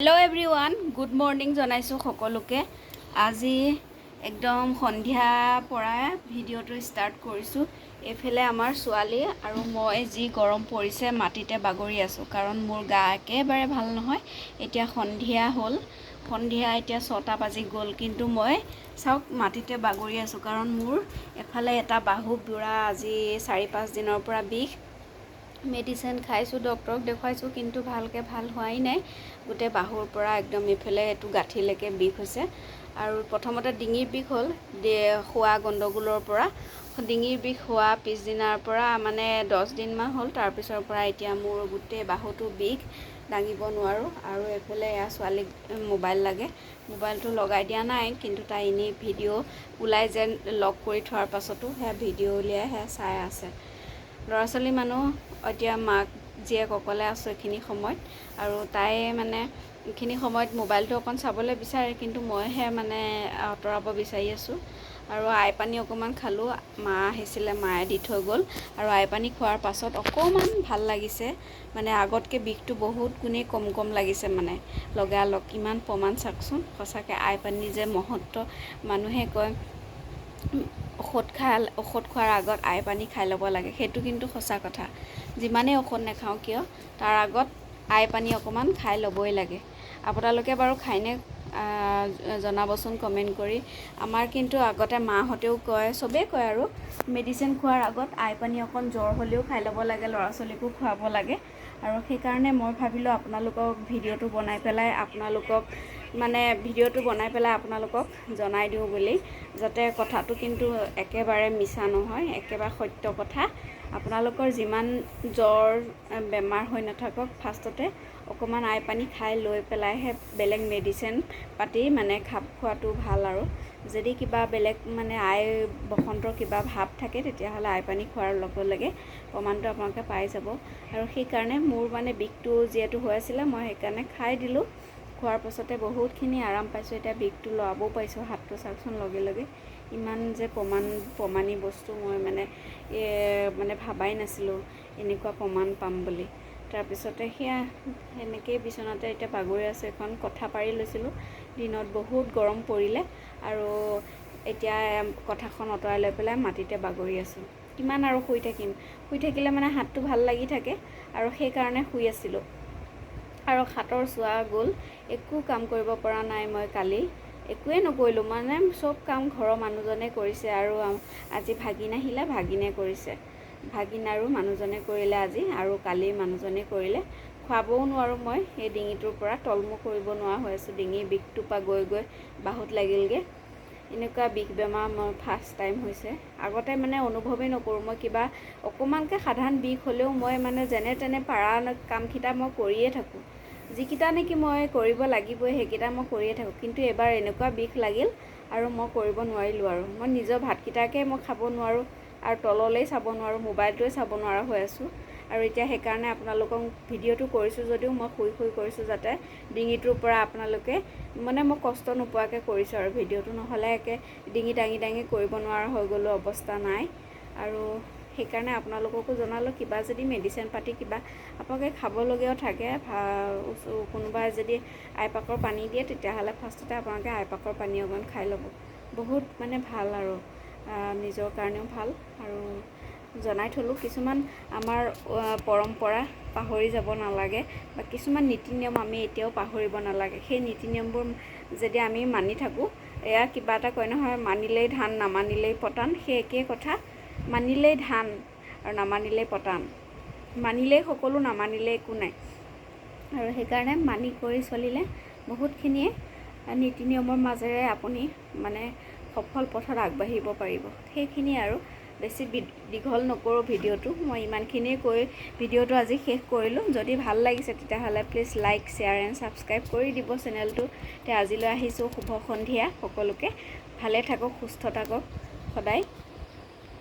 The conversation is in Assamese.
হেল্ল' এভৰিৱান, গুড মৰ্ণিং জনাইছোঁ সকলোকে। আজি একদম সন্ধিয়াৰ পৰা ভিডিঅ'টো ষ্টাৰ্ট কৰিছোঁ। এইফালে আমাৰ ছোৱালী আৰু মই যি গৰম পৰিছে মাটিতে বাগৰি আছোঁ, কাৰণ মোৰ গা একেবাৰে ভাল নহয়। এতিয়া সন্ধিয়া হ'ল, সন্ধিয়া এতিয়া 6টা বাজি গ'ল, কিন্তু মই চাওক মাটিতে বাগৰি আছোঁ, কাৰণ মোৰ এফালে এটা বাহু বুঢ়া আজি 4-5 দিনৰ পৰা বিষ। মেডিচিন খাইছোঁ, ডক্টৰক দেখুৱাইছোঁ, কিন্তু ভালকৈ ভাল হোৱাই নাই। গোটেই বাহুৰ পৰা একদম ইফালে এইটো গাঁঠিলৈকে বিষ হৈছে। আৰু প্ৰথমতে ডিঙিৰ বিষ হ'ল, খোৱা গণ্ডগোলৰ পৰা। ডিঙিৰ বিষ হোৱা পিছদিনাৰ পৰা মানে 10 দিনমান হ'ল, তাৰপিছৰ পৰা এতিয়া মোৰ গোটেই বাহুটো বিষ, দাঙিব নোৱাৰোঁ। আৰু এইফালে এয়া ছোৱালীক মোবাইল লাগে, মোবাইলটো লগাই দিয়া নাই, কিন্তু তাই এনেই ভিডিঅ' ওলাই যেন লক কৰি থোৱাৰ পাছতো সেয়া ভিডিঅ' উলিয়াই সেয়া চাই আছে। ল'ৰা ছোৱালী মানুহ এতিয়া মাক জীয়েক অকলে আছোঁ এইখিনি সময়ত, আৰু তাই মানে এইখিনি সময়ত মোবাইলটো অকণ চাবলৈ বিচাৰে, কিন্তু মইহে মানে আঁতৰাব বিচাৰি আছোঁ। আৰু আই পানী অকণমান খালোঁ, মা আহিছিলে, মায়ে দি থৈ গ'ল। আৰু আই পানী খোৱাৰ পাছত অকণমান ভাল লাগিছে, মানে আগতকৈ বিষটো বহুত গুণেই কম লাগিছে। মানে লগালগ ইমান প্ৰমাণ চাওকচোন। সঁচাকৈ আই পানীৰ যে মহত্ব, মানুহে কয় ঔষধ খোৱাৰ আগত আই পানী খাই ল'ব লাগে, সেইটো কিন্তু সঁচা কথা। যিমানেই ঔষধ নাখাওঁ কিয়, তাৰ আগত আই পানী অকণমান খাই ল'বই লাগে। আপোনালোকে বাৰু খায়নে জনাবচোন কমেণ্ট কৰি। আমাৰ কিন্তু আগতে মাহঁতেও কয়, চবেই কয় আৰু মেডিচিন খোৱাৰ আগত আই পানী অকণ জ্বৰ হ'লেও খাই ল'ব লাগে, ল'ৰা ছোৱালীকো খুৱাব লাগে। আৰু সেইকাৰণে মই ভাবিলোঁ আপোনালোকক ভিডিঅ'টো বনাই পেলাই আপোনালোকক জনাই দিওঁ বুলি, যাতে কথাটো কিন্তু একেবাৰে মিছা নহয়, একেবাৰে সত্য কথা। আপোনালোকৰ যিমান জ্বৰ বেমাৰ হৈ নাথাকক, ফাৰ্ষ্টতে অকণমান আই পানী খাই লৈ পেলাইহে বেলেগ মেডিচিন পাতি মানে খোৱাটো ভাল। আৰু যদি কিবা বেলেগ মানে বসন্তৰ কিবা ভাৱ থাকে, তেতিয়াহ'লে আই পানী খোৱাৰ লগে লগে প্ৰমাণটো আপোনালোকে পাই যাব। আৰু সেইকাৰণে মোৰ মানে বিষটো যিহেতু হৈ আছিলে, মই সেইকাৰণে খাই দিলোঁ। খোৱাৰ পাছতে বহুতখিনি আৰাম পাইছোঁ। এতিয়া বিষটো লৰাবও পাৰিছোঁ, হাতটো চাওকচোন লগে লগে। ইমান যে প্ৰমাণী বস্তু মই মানে ভাবাই নাছিলোঁ এনেকুৱা প্ৰমাণ পাম বুলি। তাৰপিছতে সেয়া সেনেকেই বিচনাতে এতিয়া বাগৰি আছোঁ। এখন কঠা পাৰি লৈছিলোঁ, দিনত বহুত গৰম পৰিলে, আৰু এতিয়া কঠাখন আঁতৰাই লৈ পেলাই মাটিতে বাগৰি আছোঁ। কিমান আৰু শুই থাকিলে মানে হাতটো ভাল লাগি থাকে, আৰু সেইকাৰণে শুই আছিলোঁ। আৰু হাতৰ চোৱা গ'ল, একো কাম কৰিব পৰা নাই। মই কালি একোৱেই নকৰিলোঁ, মানে চব কাম ঘৰৰ মানুহজনে কৰিছে। আৰু আজি ভাগিন আহিলে, ভাগিনে কৰিছে, ভাগিন আৰু মানুহজনে কৰিলে আজি, আৰু কালি মানুহজনে কৰিলে। খুৱাবও নোৱাৰোঁ মই, সেই ডিঙিটোৰ পৰা তলমূৰ কৰিব নোৱাৰা হৈ আছোঁ। ডিঙিৰ বিষটোৰ পৰা গৈ বাহুত লাগিলগৈ। এনেকুৱা বিষ বেমাৰ মোৰ ফাৰ্ষ্ট টাইম হৈছে। আগতে মানে অনুভৱেই নকৰোঁ। মই কিবা অকণমানকৈ সাধাৰণ বিষ হ'লেও মই মানে যেনে তেনে পাৰা কামকেইটা মই কৰিয়ে থাকোঁ। যিকেইটা নেকি মই কৰিব লাগিবই, সেইকেইটা মই কৰিয়ে থাকোঁ। কিন্তু এবাৰ এনেকুৱা বিষ লাগিল, আৰু মই কৰিব নোৱাৰিলোঁ। আৰু মই নিজৰ ভাতকেইটাকে মই খাব নোৱাৰোঁ, আৰু তললৈ চাব নোৱাৰোঁ, মোবাইলটোৱে চাব নোৱাৰা হৈ আছোঁ। আৰু এতিয়া সেইকাৰণে আপোনালোকক ভিডিঅ'টো কৰিছোঁ যদিও মই শুই কৰিছোঁ, যাতে ডিঙিটোৰ পৰা আপোনালোকে মানে মই কষ্ট নোপোৱাকৈ কৰিছোঁ। আৰু ভিডিঅ'টো নহ'লে ডিঙি দাঙি কৰিব নোৱাৰা হৈ গ'লোঁ, অৱস্থা নাই। আৰু সেইকাৰণে আপোনালোককো জনালোঁ, কিবা যদি মেডিচিন পাতি কিবা আপোনালোকে খাবলগীয়াও থাকে, কোনোবাই যদি আইপাকৰ পানী দিয়ে, তেতিয়াহ'লে ফাৰ্ষ্টতে আপোনালোকে আইপাকৰ পানী অকণ খাই ল'ব। বহুত মানে ভাল, আৰু নিজৰ কাৰণেও ভাল। আৰু জনাই থলোঁ, কিছুমান আমাৰ পৰম্পৰা পাহৰি যাব নালাগে, বা কিছুমান নীতি নিয়ম আমি এতিয়াও পাহৰিব নালাগে। সেই নীতি নিয়মবোৰ যদি আমি মানি থাকোঁ, এয়া কিবা এটা কয় নহয়, মানিলেই ধান নামানিলেই পতান। সেই একেই কথা, মানিলেই ধান আৰু নামানিলেই পতান। মানিলেই সকলো, নামানিলেই একো নাই। আৰু সেইকাৰণে মানি কৰি চলিলে বহুতখিনিয়ে নীতি নিয়মৰ মাজেৰে আপুনি মানে সফল পথত আগবাঢ়িব পাৰিব। সেইখিনিয়ে আৰু বেছি দীঘল নকৰোঁ ভিডিঅ'টো, মই ইমানখিনিয়ে কৈ ভিডিঅ'টো আজি শেষ কৰিলোঁ। যদি ভাল লাগিছে তেতিয়াহ'লে please like, share and subscribe কৰি দিব চেনেলটো। আজিলৈ আহিছোঁ, শুভ সন্ধিয়া সকলোকে। ভালে থাকক, সুস্থ থাকক সদায়।